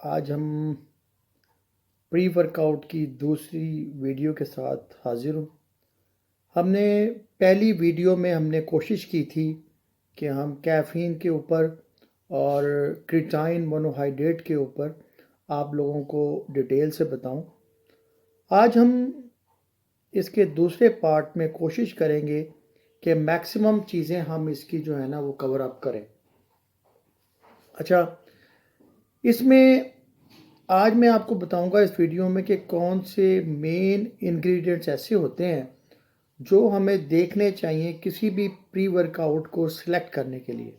आज हम pre workout की दूसरी वीडियो के साथ हाजिर हूँ। हमने पहली वीडियो में हमने कोशिश की थी कि हम कैफ़ीन के ऊपर और क्रिटाइन मोनोहाइड्रेट के ऊपर आप लोगों को डिटेल से बताऊं। आज हम इसके दूसरे पार्ट में कोशिश करेंगे कि मैक्सिमम चीज़ें हम इसकी जो है ना वो कवर अप करें। अच्छा, इसमें आज मैं आपको बताऊंगा इस वीडियो में कि कौन से मेन इंग्रेडिएंट्स ऐसे होते हैं जो हमें देखने चाहिए किसी भी प्री वर्कआउट को सिलेक्ट करने के लिए।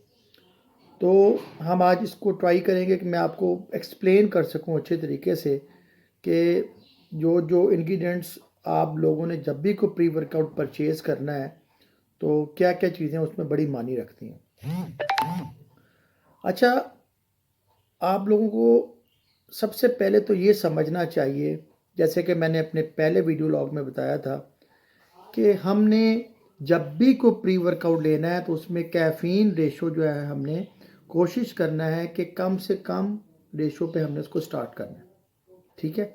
तो हम आज इसको ट्राई करेंगे कि मैं आपको एक्सप्लेन कर सकूं अच्छे तरीके से कि जो जो इंग्रेडिएंट्स आप लोगों ने जब भी कोई प्री वर्कआउट परचेज़ करना है तो क्या क्या चीज़ें उसमें बड़ी मानी रखती हैं। अच्छा, आप लोगों को सबसे पहले तो ये समझना चाहिए, जैसे कि मैंने अपने पहले वीडियो लॉग में बताया था, कि हमने जब भी कोई प्री वर्कआउट लेना है तो उसमें कैफ़ीन रेशो जो है हमने कोशिश करना है कि कम से कम रेशो पे हमने उसको स्टार्ट करना है। ठीक है,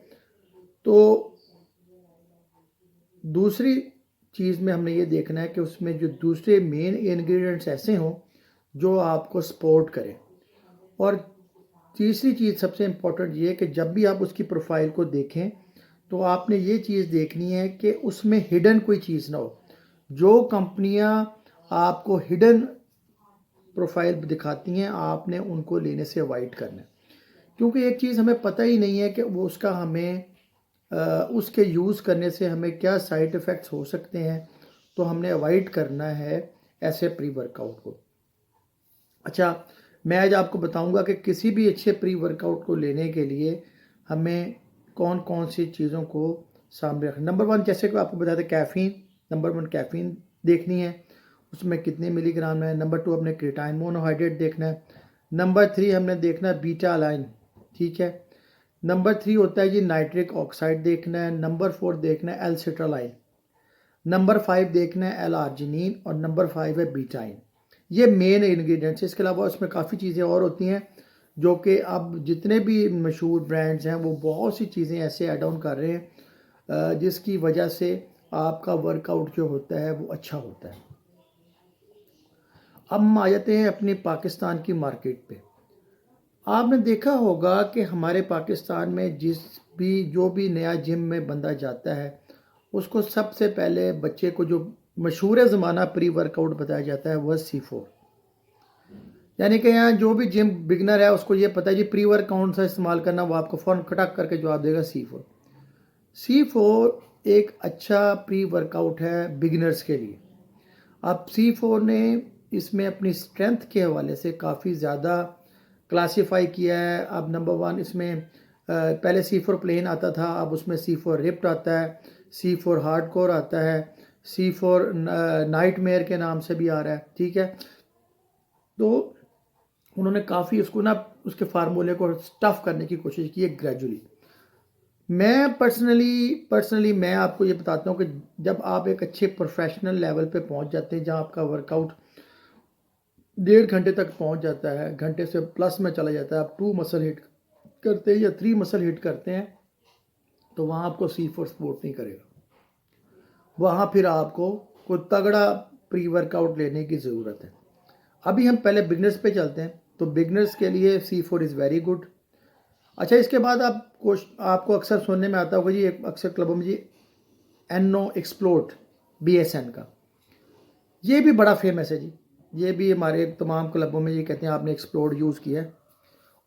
तो दूसरी चीज़ में हमने ये देखना है कि उसमें जो दूसरे मेन इंग्रेडिएंट्स ऐसे हों जो आपको सपोर्ट करें। और तीसरी चीज़ सबसे इम्पोर्टेंट ये है कि जब भी आप उसकी प्रोफाइल को देखें तो आपने ये चीज़ देखनी है कि उसमें हिडन कोई चीज़ ना हो। जो कंपनियां आपको हिडन प्रोफाइल दिखाती हैं आपने उनको लेने से अवॉइड करना है, क्योंकि एक चीज़ हमें पता ही नहीं है कि वो उसका हमें उसके यूज़ करने से हमें क्या साइड इफ़ेक्ट्स हो सकते हैं। तो हमने अवॉइड करना है ऐसे प्री वर्कआउट को। अच्छा, मैं आज आपको बताऊंगा कि किसी भी अच्छे प्री वर्कआउट को लेने के लिए हमें कौन कौन सी चीज़ों को सामने रखना। नंबर वन, जैसे कि आपको बताया था, कैफ़ीन। नंबर वन कैफ़ीन देखनी है, उसमें कितने मिलीग्राम है। नंबर टू, हमने क्रिटाइन मोनोहाइड्रेट देखना है। नंबर थ्री, हमने देखना है बीटा अलाइन। ठीक है। नंबर थ्री होता है जी नाइट्रिक ऑक्साइड देखना है। नंबर फोर देखना है एल सिट्रालाइन। नंबर फाइव देखना है एल आर्जिनिन। और नंबर फाइव है बीटाइन। ये मेन इंग्रेडिएंट्स। इसके अलावा उसमें काफ़ी चीज़ें और होती हैं जो कि अब जितने भी मशहूर ब्रांड्स हैं वो बहुत सी चीज़ें ऐसे ऐड ऑन कर रहे हैं जिसकी वजह से आपका वर्कआउट जो होता है वो अच्छा होता है। अब हम आ जाते हैं अपनी पाकिस्तान की मार्केट पे। आपने देखा होगा कि हमारे पाकिस्तान में जो भी नया जिम में बंदा जाता है उसको सबसे पहले बच्चे को जो मशहूर ज़माना प्री वर्कआउट बताया जाता है वह C4। यानी कि यहाँ जो भी जिम बिगनर है उसको ये पता है जी प्री वर्कआउट सा इस्तेमाल करना, वो आपको फ़ौरन खटक करके जवाब देगा C4 एक अच्छा प्री वर्कआउट है बिगिनर्स के लिए। अब C4 ने इसमें अपनी स्ट्रेंथ के हवाले से काफ़ी ज़्यादा क्लासीफाई किया है। अब नंबर वन, इसमें पहले C4 प्लेन आता था, अब उसमें C4 रिप्ट आता है, C4 हार्डकोर आता है, C4 नाइटमेयर के नाम से भी आ रहा है। ठीक है, तो उन्होंने काफ़ी उसको ना उसके फार्मूले को टफ करने की कोशिश की है ग्रेजुअली। मैं पर्सनली मैं आपको ये बताता हूँ कि जब आप एक अच्छे प्रोफेशनल लेवल पे पहुँच जाते हैं जहाँ आपका वर्कआउट 1.5 घंटे तक पहुँच जाता है, घंटे से प्लस में चला जाता है, आप 2 मसल हिट करते हैं या 3 मसल हिट करते हैं, तो वहाँ आपको C4 सपोर्ट नहीं करेगा। वहाँ फिर आपको कोई तगड़ा प्री वर्कआउट लेने की ज़रूरत है। अभी हम पहले बिगनर्स पे चलते हैं। तो बिगनर्स के लिए C4 इज़ वेरी गुड। अच्छा, इसके बाद आपको अक्सर सुनने में आता होगा जी, अक्सर क्लबों में जी NO एक्सप्लोड BSN का, ये भी बड़ा फेमस है जी। ये भी हमारे तमाम क्लबों में ये कहते हैं आपने एक्सप्लोड यूज़ किया है।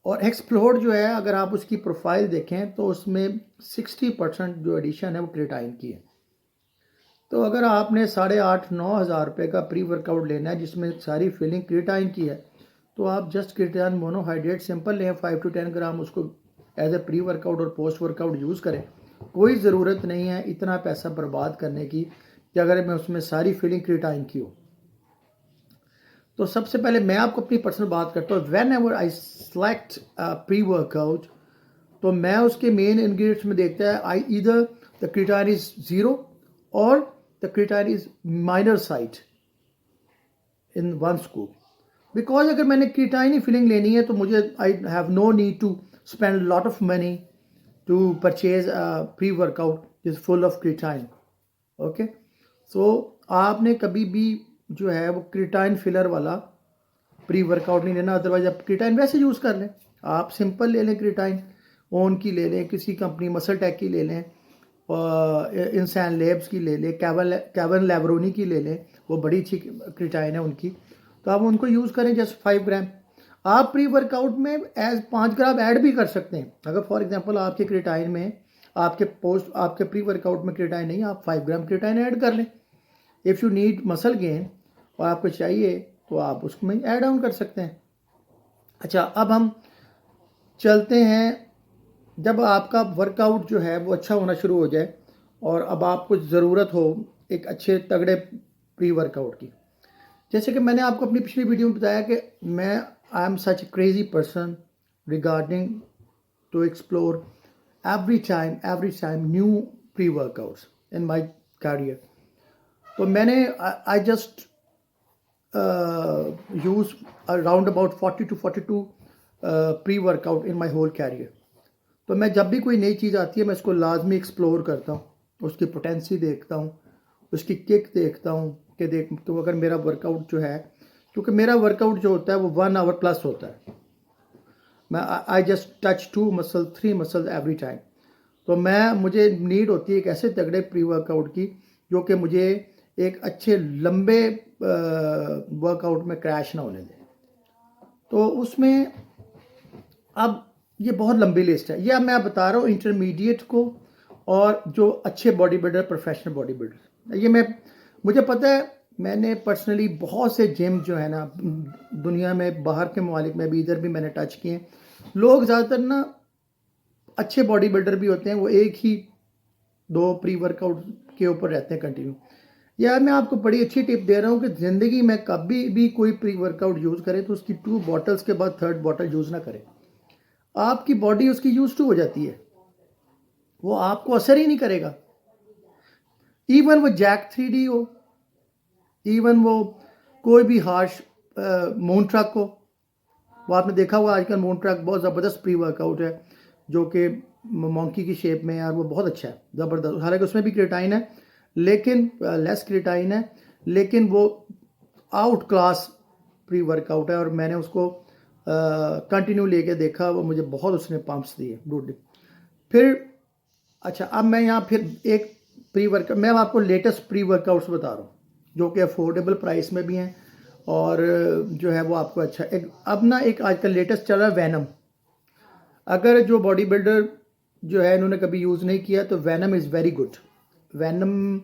और एक्सप्लोड जो है अगर आप उसकी प्रोफाइल देखें तो उसमें 60% जो एडिशन है वो क्रिटाइन की है। तो अगर आपने 8,500-9,000 रुपये का प्री वर्कआउट लेना है जिसमें सारी फिलिंग क्रिटाइन की है, तो आप जस्ट क्रिटाइन मोनोहाइड्रेट सिंपल लें 5 to 10 ग्राम, उसको एज ए प्री वर्कआउट और पोस्ट वर्कआउट यूज़ करें। कोई ज़रूरत नहीं है इतना पैसा बर्बाद करने की कि अगर मैं उसमें सारी फिलिंग क्रिटाइन की हो। तो सबसे पहले मैं आपको अपनी पर्सनल बात करता हूँ। Whenever I select pre workout, तो मैं उसके मेन इंग्रेडिएंट्स में देखता है I either the creatine is 0 और the creatine is minor side in 1 scoop. Because अगर मैंने क्रिटाइन ही फिलिंग लेनी है तो मुझे I have no need to spend a lot of money to purchase a pre-workout is full of creatine. Okay, so आपने कभी भी जो है वो क्रिटाइन फिलर वाला प्री वर्कआउट नहीं लेना, अदरवाइज आप क्रिटाइन वैसे यूज़ कर लें। आप सिंपल ले लें, क्रिटाइन ओन की ले लें, किसी कंपनी मसल टेक की ले लें, इंसान लेब्स की ले लें, कैवन लेब्रोनी की ले लें, वो बड़ी अच्छी क्रिटाइन है उनकी, तो आप उनको यूज़ करें जस्ट 5 ग्राम। आप प्री वर्कआउट में एज 5 ग्राम ऐड भी कर सकते हैं। अगर फॉर एग्जांपल आपके क्रिटाइन में आपके प्री वर्कआउट में क्रिटाइन नहीं, आप 5 ग्राम क्रिटाइन ऐड कर लें। If you need muscle gain और आपको चाहिए तो आप उसमें ऐड ऑन कर सकते हैं। अच्छा, अब हम चलते हैं, जब आपका वर्कआउट जो है वो अच्छा होना शुरू हो जाए और अब आपको ज़रूरत हो एक अच्छे तगड़े प्री वर्कआउट की, जैसे कि मैंने आपको अपनी पिछली वीडियो में बताया कि I am such a crazy person regarding to explore every time new pre-workouts in my career. तो मैंने I just use around about 40 to 42 pre-workout in my whole career. तो मैं जब भी कोई नई चीज़ आती है मैं इसको लाजमी एक्सप्लोर करता हूँ, उसकी पोटेंसी देखता हूँ, उसकी किक देखता हूँ कि तो अगर मेरा वर्कआउट जो है, क्योंकि मेरा वर्कआउट जो होता है वो 1 hour प्लस होता है, मैं I just touch 2 muscle 3 muscle every time. तो मुझे नीड होती है एक ऐसे तगड़े प्री वर्कआउट की जो कि मुझे एक अच्छे लंबे वर्कआउट में क्रैश ना होने दे। तो उसमें अब ये बहुत लंबी लिस्ट है, यह मैं बता रहा हूँ इंटरमीडिएट को और जो अच्छे body builder, professional body builder. ये मुझे पता है, मैंने पर्सनली बहुत से जिम जो है ना दुनिया में, बाहर के ममालिक में भी, इधर भी मैंने टच किए। लोग ज़्यादातर ना अच्छे बॉडी बिल्डर भी होते हैं, वो एक ही 2 प्री वर्कआउट के ऊपर रहते हैं कंटिन्यू। यार मैं आपको बड़ी अच्छी टिप दे रहा हूँ कि ज़िंदगी में कभी भी कोई प्री वर्कआउट यूज़ करे तो उसकी 2 बॉटल्स के बाद 3rd बॉटल यूज़ ना करें। आपकी बॉडी उसकी यूज टू हो जाती है, वो आपको असर ही नहीं करेगा। इवन वो जैक 3D हो, इवन वो कोई भी हार्श मून ट्रक हो, वो आपने देखा हुआ आजकल मून ट्रक बहुत ज़बरदस्त प्री वर्कआउट है जो कि मंकी की शेप में, यार वो बहुत अच्छा है, ज़बरदस्त। हालांकि उसमें भी क्रिटाइन है लेकिन लेस क्रिटाइन है, लेकिन वो आउट क्लास प्री वर्कआउट है और मैंने उसको कंटिन्यू लेके देखा, वो मुझे बहुत उसने पंप्स दिए गुड। फिर अच्छा, अब मैं यहाँ फिर एक प्री वर्कआउट, मैं आपको लेटेस्ट प्री वर्कआउट्स बता रहा हूँ जो कि अफोर्डेबल प्राइस में भी हैं और जो है वो आपको अच्छा अब ना एक आजकल लेटेस्ट चल रहा है वैनम। अगर जो बॉडी बिल्डर जो है इन्होंने कभी यूज़ नहीं किया तो Venom is very good. Venom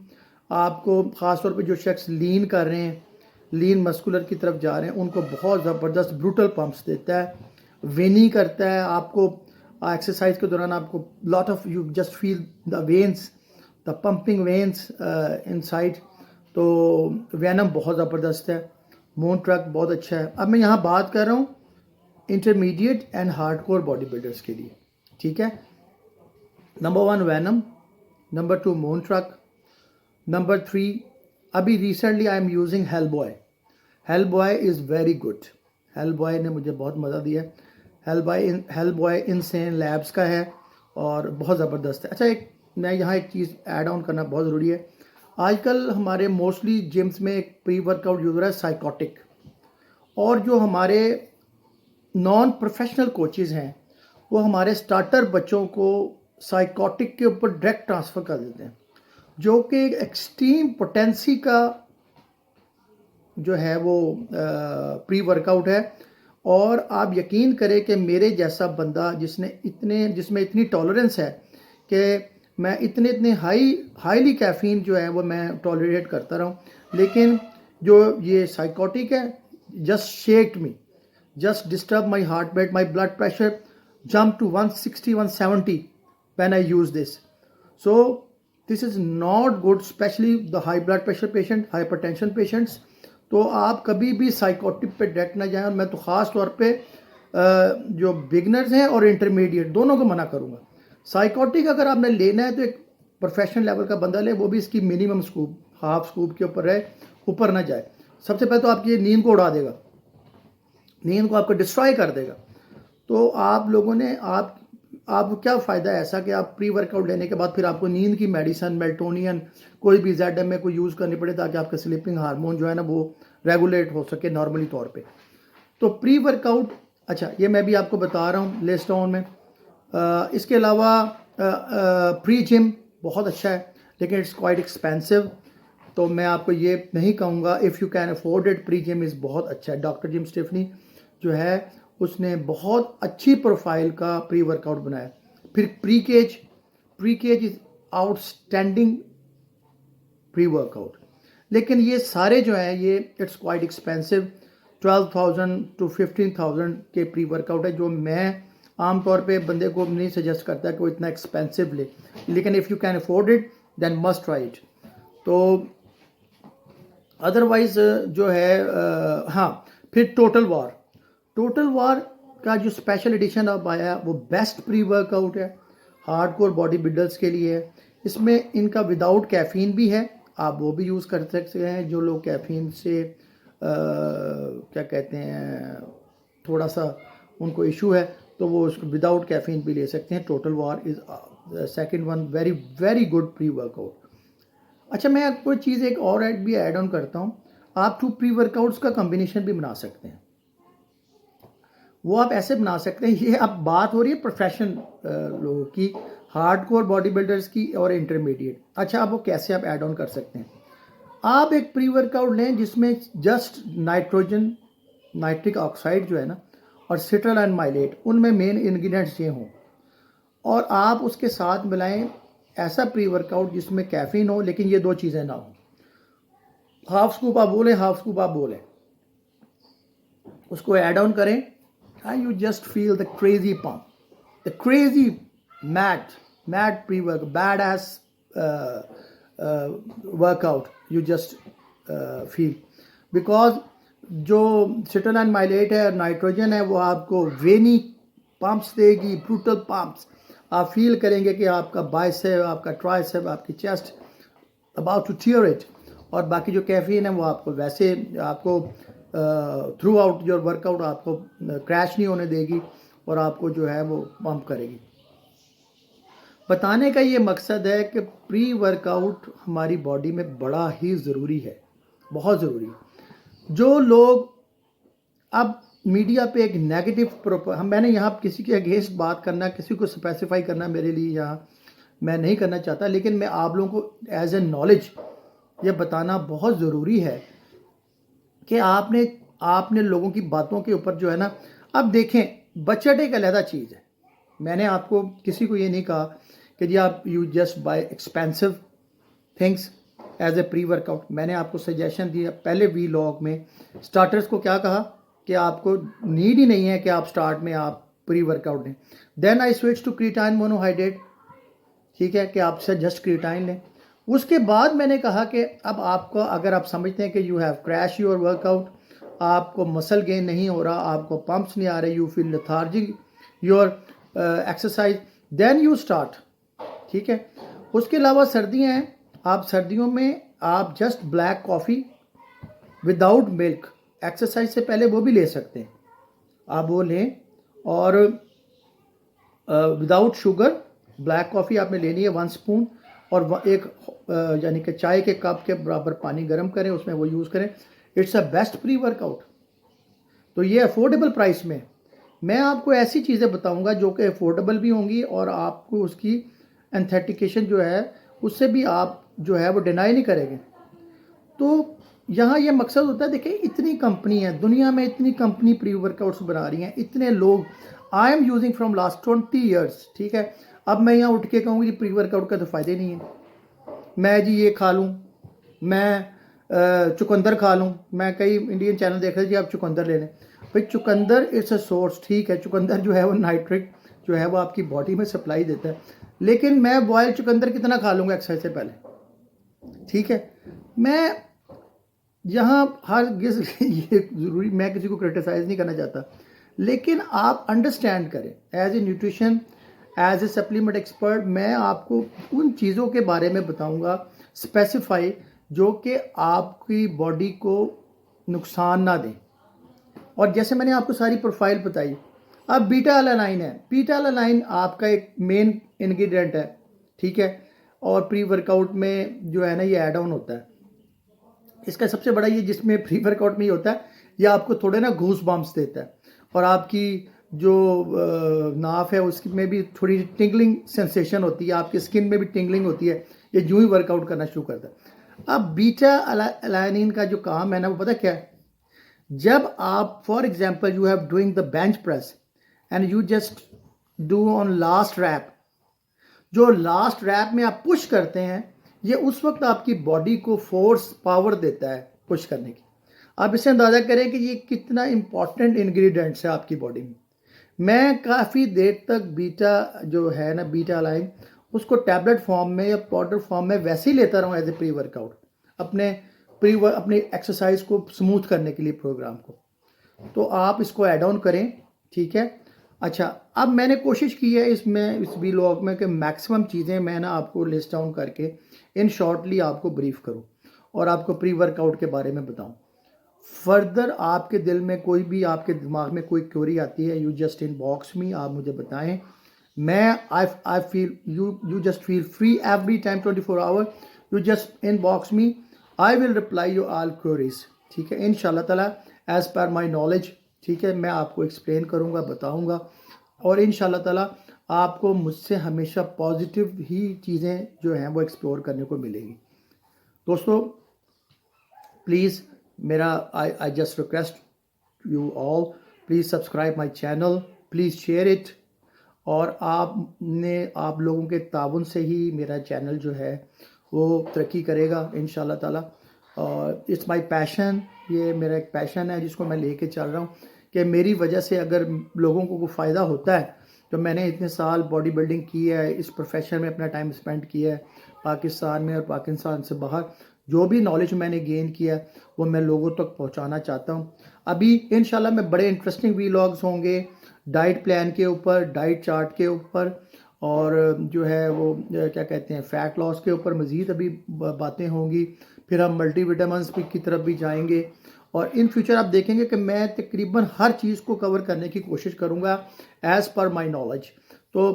आपको ख़ास तौर पे जो शख्स लीन कर रहे हैं, लीन मस्कुलर की तरफ जा रहे हैं, उनको बहुत ज़बरदस्त ब्रूटल पंप्स देता है, वेनी करता है आपको एक्सरसाइज के दौरान। आपको lot of you just feel the veins, the pumping veins inside. तो वैनम बहुत ज़बरदस्त है, मून ट्रक बहुत अच्छा है। अब मैं यहाँ बात कर रहा हूँ intermediate and hardcore body builders के लिए, ठीक है। Number 1 Venom, number 2 moon truck, number 3 अभी recently I am using Hellboy. Hellboy is very good, Hellboy ने मुझे बहुत मज़ा दिया। हेलबॉय इनसेन लैब्स का है और बहुत ज़बरदस्त है। अच्छा, मैं यहाँ एक चीज़ ऐड ऑन करना बहुत ज़रूरी है। आजकल हमारे मोस्टली जिम्स में एक प्री वर्कआउट यूज़ हो रहा है साइकोटिक, और जो हमारे नॉन प्रोफेशनल कोचेस हैं वो हमारे स्टार्टर बच्चों को साइकोटिक के ऊपर डायरेक्ट ट्रांसफ़र कर देते हैं, जो कि एक एक्सट्रीम पोटेंसी का जो है वो प्री वर्कआउट है। और आप यकीन करें कि मेरे जैसा बंदा जिसमें इतनी टॉलरेंस है कि मैं इतने हाईली कैफीन जो है वो मैं टॉलरेट करता रहूँ, लेकिन जो ये साइकोटिक है just shaked me, just disturb my heart rate, my blood pressure jumped to 160, 170 when I use this. So this is not good, especially the high blood pressure patient, hypertension patients. तो आप कभी भी psychotic पे direct ना जाएं, और मैं तो ख़ास तौर पे जो बिगनर्स हैं और इंटरमीडिएट दोनों को मना करूँगा। साइकोटिक अगर आपने लेना है तो एक प्रोफेशनल लेवल का बंदा ले, वो भी इसकी मिनिमम स्कूप, हाफ स्कूप के ऊपर रहे, ऊपर ना जाए। सबसे पहले तो आपकी नींद को उड़ा देगा, नींद को आपको डिस्ट्रॉय कर देगा। तो आप लोगों ने आप आपको क्या फ़ायदा है ऐसा कि आप प्री वर्कआउट लेने के बाद फिर आपको नींद की मेडिसिन, मेलाटोनिन, कोई भी ZMA को यूज़ करनी पड़े ताकि आपका स्लीपिंग हार्मोन जो है ना वो रेगुलेट हो सके नॉर्मली तौर पे। तो प्री वर्कआउट, अच्छा ये मैं भी आपको बता रहा हूँ लिस्ट डाउन में। इसके अलावा प्री जिम बहुत अच्छा है, लेकिन इट्स क्वाइट एक्सपेंसिव। तो मैं आपको ये नहीं कहूँगा, if you can afford it, pre gym is बहुत अच्छा है। डॉक्टर जिम स्टिफनी जो है उसने बहुत अच्छी प्रोफाइल का प्री वर्कआउट बनाया। फिर pre Kaged is outstanding pre workout. लेकिन ये सारे जो हैं ये इट्स क्वाइट एक्सपेंसिव। 12,000 to 15,000 के प्री वर्कआउट है, जो मैं आमतौर पे बंदे को नहीं सजेस्ट करता कि वो इतना एक्सपेंसिव ले, लेकिन if you can afford it then must try it. तो अदरवाइज जो है हाँ, फिर टोटल वार का जो स्पेशल एडिशन अब आया वो बेस्ट प्री वर्कआउट है, हार्डकोर बॉडी बिल्डर्स के लिए है। इसमें इनका विदाउट कैफीन भी है, आप वो भी यूज़ कर सकते हैं। जो लोग कैफीन से क्या कहते हैं थोड़ा सा उनको इशू है तो वो उसको विदाउट कैफीन भी ले सकते हैं। Total war is second one very very good pre workout. अच्छा, मैं आपको चीज़ एक और भी ऐड ऑन करता हूँ, आप 2 प्री वर्कआउट्स का कॉम्बिनेशन भी बना सकते हैं। वो आप ऐसे बना सकते हैं, ये अब बात हो रही है प्रोफेशन लोगों की, हार्डकोर बॉडी बिल्डर्स की और इंटरमीडिएट। अच्छा, अब वो कैसे आप ऐड ऑन कर सकते हैं, आप एक प्री वर्कआउट लें जिसमें जस्ट नाइट्रिक ऑक्साइड जो है ना और सिट्रल एंड माइलेट, उनमें मेन इंग्रेडिएंट्स ये हों, और आप उसके साथ मिलाएं ऐसा प्री वर्कआउट जिसमें कैफीन हो लेकिन ये दो चीज़ें ना हो। हाफ स्कूप आप बोलें, हाफ स्कूप आप बोलें, उसको ऐड ऑन करें and you just feel the crazy pump, the crazy mad pre-work, badass workout you just feel, because जो सिट्रल एंड माइलेट है और नाइट्रोजन है वो आपको वेनी पंप्स देगी, ब्रूटल पंप्स। आप फील करेंगे कि आपका बाइसेप, आपका ट्राइसेप, आपकी chest about to tear it, और बाकी जो कैफीन है वो आपको वैसे आपको थ्रू आउट योर वर्कआउट आपको क्रैश नहीं होने देगी और आपको जो है वो पंप करेगी। बताने का ये मकसद है कि प्री वर्कआउट हमारी बॉडी में बड़ा ही ज़रूरी है, बहुत ज़रूरी है। जो लोग अब मीडिया पे एक नेगेटिव मैंने यहाँ किसी के अगेंस्ट बात करना, किसी को स्पेसिफाई करना मेरे लिए यहाँ मैं नहीं करना चाहता, लेकिन मैं आप लोगों को एज ए नॉलेज ये बताना बहुत ज़रूरी है कि आपने लोगों की बातों के ऊपर जो है ना, अब देखें बजट एक अलग चीज़ है। मैंने आपको किसी को ये नहीं कहा कि जी आप you just buy expensive things as a pre workout. मैंने आपको सजेशन दिया पहले वीलॉग में, स्टार्टर्स को क्या कहा कि आपको नीड ही नहीं है कि आप स्टार्ट में आप प्री वर्कआउट लें। Then I switch to creatine monohydrate, ठीक है, कि आप जस्ट क्रीटाइन लें। उसके बाद मैंने कहा कि अब आपको अगर आप समझते हैं कि you have crash your workout, आपको मसल गेन नहीं हो रहा, आपको पंप्स नहीं आ रहे, you feel lethargic your exercise, then you start, ठीक है। उसके अलावा सर्दियाँ हैं, आप सर्दियों में आप just black coffee without milk exercise से पहले वो भी ले सकते हैं, आप वो लें। और विदाउट शुगर ब्लैक कॉफ़ी आपने लेनी है 1 स्पून, और एक यानी कि चाय के कप के बराबर पानी गर्म करें, उसमें वो यूज़ करें। It's a best pre workout. तो ये अफोर्डेबल प्राइस में मैं आपको ऐसी चीज़ें बताऊंगा जो कि अफोर्डेबल भी होंगी और आपको उसकी एंथेटिकेशन जो है उससे भी आप जो है वो डिनाई नहीं करेंगे। तो यहाँ ये मकसद होता है, देखिए इतनी कंपनी है दुनिया में, इतनी कंपनी प्री वर्कआउट्स बना रही हैं, इतने लोग, I am using from last 20 years, ठीक है। अब मैं यहाँ उठ के कहूँगी प्री वर्कआउट का तो फ़ायदे नहीं है, मैं जी ये खा लूँ, मैं चुकंदर खा लूँ। मैं कई इंडियन चैनल देख रहे जी आप चुकंदर ले लें, भाई चुकंदर इट्स अ सोर्स, ठीक है, चुकंदर जो है वो नाइट्रिक जो है वो आपकी बॉडी में सप्लाई देता है, लेकिन मैं बॉयल चुकंदर कितना खा लूँगा एक्सरसाइज से पहले, ठीक है। मैं यहाँ ये ज़रूरी, मैं किसी को क्रिटिसाइज़ नहीं करना चाहता, लेकिन आप अंडरस्टैंड करें as a nutrition, as a supplement expert, मैं आपको उन चीज़ों के बारे में बताऊंगा स्पेसिफाई जो कि आपकी बॉडी को नुकसान ना दें। और जैसे मैंने आपको सारी प्रोफाइल बताई, अब बीटा अलानाइन है, बीटा अलानाइन आपका एक मेन इंग्रेडिएंट है, ठीक है, और प्री वर्कआउट में जो है ना ये ऐड ऑन होता है। इसका सबसे बड़ा ये जिसमें प्री वर्कआउट में ये होता है, ये आपको थोड़े ना घूस बम्प्स देता है और आपकी जो नाफ है उसकी में भी थोड़ी टिंगलिंग सेंसेशन होती है, आपकी स्किन में भी टिंगलिंग होती है ये जो ही वर्कआउट करना शुरू करता है। अब बीटा अलानिन का जो काम है ना वो पता क्या है, जब आप for example you have doing the bench press and you just do on last rep, जो लास्ट रैप में आप पुश करते हैं ये उस वक्त आपकी बॉडी को फोर्स पावर देता है पुश करने की। आप इससे अंदाज़ा करें कि ये कितना इंपॉर्टेंट इंग्रेडिएंट्स है आपकी बॉडी में। मैं काफ़ी देर तक बीटा जो है ना बीटा अलाइन उसको टैबलेट फॉर्म में या पाउडर फॉर्म में वैसे ही लेता रहूँ एज ए प्री वर्कआउट, अपनी एक्सरसाइज को स्मूथ करने के लिए प्रोग्राम को। तो आप इसको ऐड ऑन करें, ठीक है। अच्छा, अब मैंने कोशिश की है इसमें इस व्लॉग में कि मैक्सिमम चीज़ें मैं ना आपको लिस्ट डाउन करके इन शॉर्टली आपको ब्रीफ करूं और आपको प्री वर्कआउट के बारे में बताऊं। फर्दर आपके दिल में कोई भी आपके दिमाग में कोई क्वेरी आती है, यू जस्ट इनबॉक्स मी, आप मुझे बताएं। मैं I feel you just feel free every time 24 hour, you just inbox me, I will reply you all queries, ठीक है, इंशाल्लाह ताला एज पर माई नॉलेज, ठीक है। मैं आपको एक्सप्लेन करूँगा, बताऊँगा और इंशाल्लाह ताला आपको मुझसे हमेशा पॉजिटिव ही चीज़ें जो हैं वो एक्सप्लोर करने को मिलेगी। दोस्तों प्लीज़ मेरा I just request you all, please subscribe my channel, please share it. और आप लोगों के ताउन से ही मेरा चैनल जो है वो तरक्की करेगा इंशाल्लाह ताला। और इट्स माय पैशन, ये मेरा एक पैशन है जिसको मैं लेके चल रहा हूँ कि मेरी वजह से अगर लोगों को फ़ायदा होता है, तो मैंने इतने साल बॉडी बिल्डिंग की है, इस प्रोफेशन में अपना टाइम स्पेंड किया है, पाकिस्तान में और पाकिस्तान से बाहर जो भी नॉलेज मैंने गेन किया वो मैं लोगों तक पहुंचाना चाहता हूं। अभी इंशाल्लाह मैं बड़े इंटरेस्टिंग व्लॉग्स होंगे डाइट प्लान के ऊपर, डाइट चार्ट के ऊपर और जो है वो क्या कहते हैं फ़ैट लॉस के ऊपर मज़ीद अभी बातें होंगी। फिर हम मल्टीविटामिन्स की तरफ भी जाएंगे और इन फ्यूचर आप देखेंगे कि मैं तकरीबन हर चीज़ को कवर करने की कोशिश करूँगा एज़ पर माई नॉलेज। तो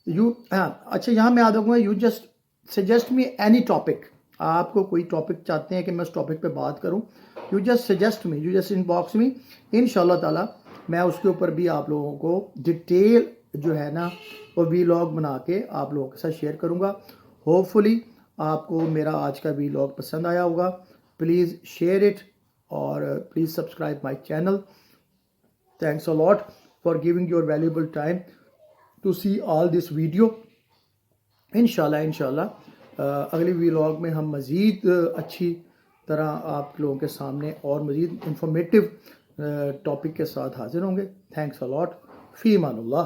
अच्छा, यहाँ मैं आ दूँगा, you just suggest me any topic. आपको कोई टॉपिक चाहते हैं कि मैं उस टॉपिक पे बात करूं, you just suggest me, you just inbox मी, इंशाल्लाह ताला मैं उसके ऊपर भी आप लोगों को डिटेल जो है ना वो व्लॉग बना के आप लोगों के साथ शेयर करूंगा। होपफुली आपको मेरा आज का व्लॉग पसंद आया होगा। प्लीज़ शेयर इट और please subscribe my channel. Thanks a lot for giving your valuable time to see all this video. इंशाल्लाह अगले व्लॉग में हम मज़ीद अच्छी तरह आप लोगों के सामने और मज़ीद इंफॉर्मेटिव टॉपिक के साथ हाजिर होंगे। Thanks a lot, fee Amanullah.